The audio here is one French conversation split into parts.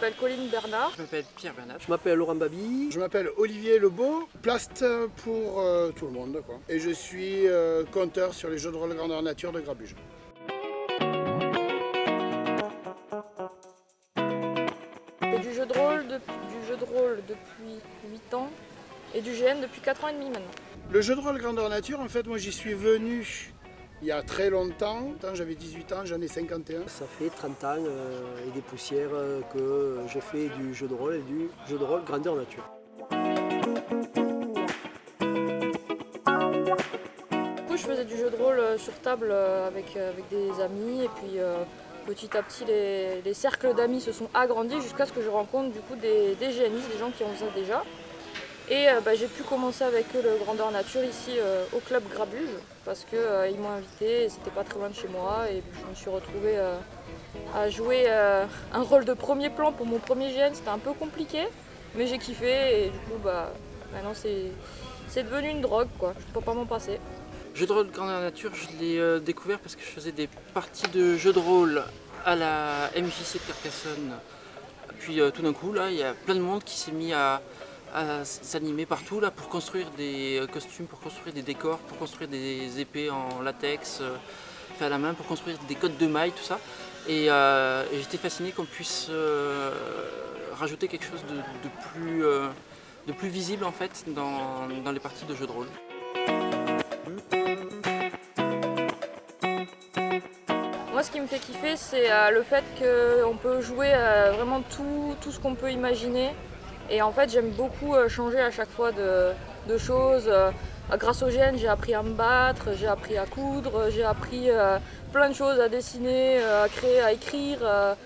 m'appelle Colline Bernard. Je m'appelle Pierre Bernard. Je m'appelle Laurent Babi. Je m'appelle Olivier Lebeau, plaste pour tout le monde, quoi. Et je suis conteur sur les jeux de rôle grandeur nature de Grabuge. Je fais du jeu de rôle depuis 8 ans et du GN depuis 4 ans et demi maintenant. Le jeu de rôle grandeur nature, en fait, moi j'y suis venu il y a très longtemps. J'avais 18 ans, j'en ai 51. Ça fait 30 ans et des poussières que je fais du jeu de rôle et du jeu de rôle grandeur nature. Du coup, je faisais du jeu de rôle sur table avec des amis et puis petit à petit les cercles d'amis se sont agrandis jusqu'à ce que je rencontre du coup des GNistes, des gens qui ont ça déjà. Et j'ai pu commencer avec eux le grandeur nature ici au club Grabuge parce qu'ils m'ont invité et c'était pas très loin de chez moi et je me suis retrouvée à jouer un rôle de premier plan pour mon premier GN. C'était un peu compliqué mais j'ai kiffé et du coup maintenant c'est devenu une drogue quoi, je peux pas m'en passer. Le jeu de rôle grandeur nature, je l'ai découvert parce que je faisais des parties de jeux de rôle à la MJC de Carcassonne. Puis tout d'un coup là il y a plein de monde qui s'est mis à s'animer partout là pour construire des costumes, pour construire des décors, pour construire des épées en latex fait à la main, pour construire des cottes de mailles, tout ça. Et j'étais fasciné qu'on puisse rajouter quelque chose de plus visible en fait dans les parties de jeux de rôle. Moi ce qui me fait kiffer c'est le fait qu'on peut jouer vraiment tout ce qu'on peut imaginer. Et en fait j'aime beaucoup changer à chaque fois de choses. Grâce au GN j'ai appris à me battre, j'ai appris à coudre, j'ai appris plein de choses à dessiner, à créer, à écrire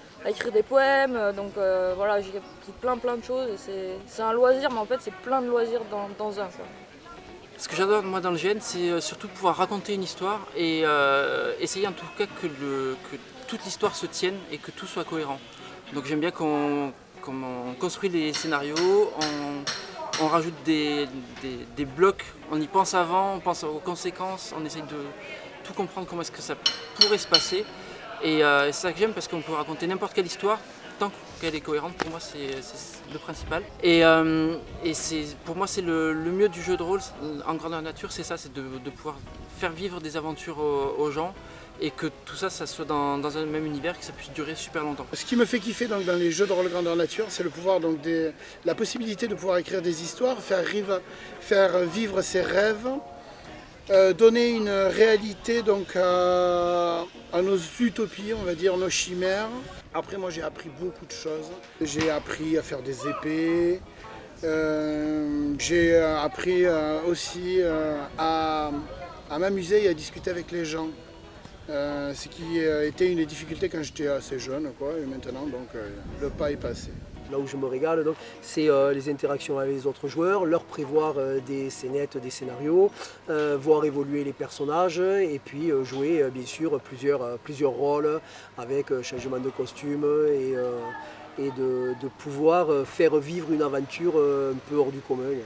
des poèmes. Donc voilà, j'ai appris plein de choses et c'est un loisir mais en fait c'est plein de loisirs dans un. Quoi. Ce que j'adore moi dans le GN c'est surtout pouvoir raconter une histoire et essayer en tout cas que toute l'histoire se tienne et que tout soit cohérent. Donc j'aime bien qu'on construit les scénarios, on rajoute des blocs, on y pense avant, on pense aux conséquences, on essaye de tout comprendre comment est-ce que ça pourrait se passer. Et c'est ça que j'aime parce qu'on peut raconter n'importe quelle histoire, tant qu'elle est cohérente, pour moi c'est le principal. Et pour moi c'est le mieux du jeu de rôle en grandeur nature, c'est ça, c'est de pouvoir faire vivre des aventures aux gens. Et que tout ça soit dans un même univers, que ça puisse durer super longtemps. Ce qui me fait kiffer donc, dans les jeux de rôle grandeur nature, c'est le pouvoir, donc, la possibilité de pouvoir écrire des histoires, faire vivre ses rêves, donner une réalité donc, à nos utopies, on va dire, nos chimères. Après moi j'ai appris beaucoup de choses. J'ai appris à faire des épées, j'ai appris aussi à m'amuser et à discuter avec les gens. Ce qui était une des difficultés quand j'étais assez jeune, quoi, et maintenant donc, le pas est passé. Là où je me régale, c'est les interactions avec les autres joueurs, leur prévoir des scénettes, des scénarios, voir évoluer les personnages et puis jouer bien sûr plusieurs rôles avec changement de costume et de pouvoir faire vivre une aventure un peu hors du commun.